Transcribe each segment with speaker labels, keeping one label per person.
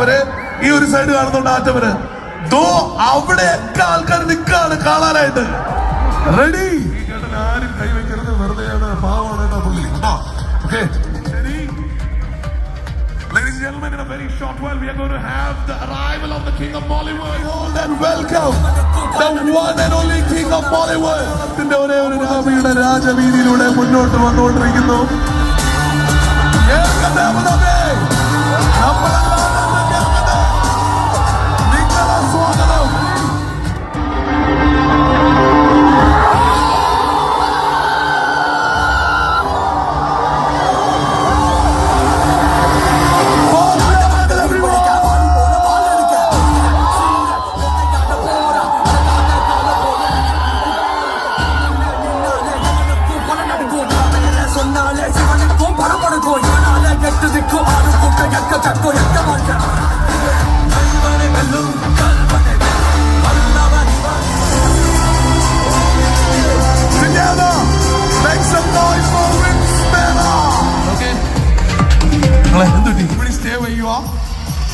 Speaker 1: വരെ ഈ ഒരു സൈഡ് കാണുന്നുണ്ട് ആറ്റം വരെ. ദോ അവിടെയൊക്കെ ആൾക്കാർ നിൽക്കാണ് കാണാനായിട്ട്. റെഡി? ആരും കൈവയ്ക്കരുത്, വെറുതെയാണ്, പാവമാണ് കേട്ടോ പുള്ളി. ഓക്കെ, ശരി. Ladies and gentlemen, in a very short while we are going to have the arrival of the King of Bollywood. Hold and welcome the one and only King of Bollywood. ത്തിന്റെ ഒരേ ഒരു രാവിയുടെ രാജവീതിയിലൂടെ മുന്നോട്ട് വന്നുകൊണ്ടിരിക്കുന്നു. നിങ്ങളെ സ്വാഗതം.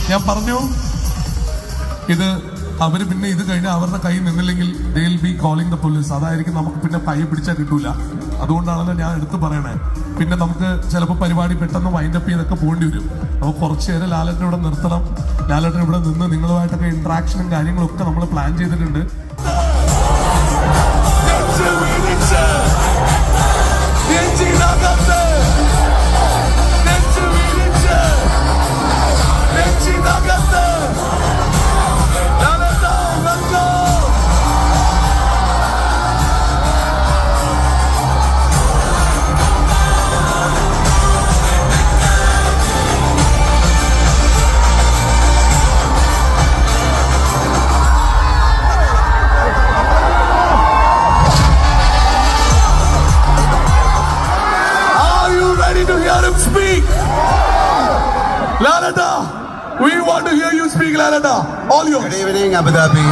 Speaker 1: ഞാൻ പറഞ്ഞു ഇത് അവര് പിന്നെ ഇത് കഴിഞ്ഞാൽ അവരുടെ കൈ നിന്നില്ലെങ്കിൽ they will be calling the police. അതായിരിക്കും നമുക്ക് പിന്നെ കൈ പിടിച്ചാൽ കിട്ടൂല. അതുകൊണ്ടാണല്ലോ ഞാൻ എടുത്തു പറയണേ. പിന്നെ നമുക്ക് ചിലപ്പോൾ പരിപാടി പെട്ടെന്ന് വൈൻഡപ്പ് ചെയ്തൊക്കെ പോകേണ്ടി വരും. നമുക്ക് കുറച്ച് നേരം ലാലേട്ടൻ ഇവിടെ നിർത്തണം. ലാലേട്ടൻ ഇവിടെ നിന്ന് നിങ്ങളുമായിട്ടൊക്കെ ഇന്ററാക്ഷനും കാര്യങ്ങളും ഒക്കെ നമ്മൾ പ്ലാൻ ചെയ്തിട്ടുണ്ട്. Speak, Lalata. We want to hear you speak, Lalata. All yours.
Speaker 2: Good evening, Abu Dhabi.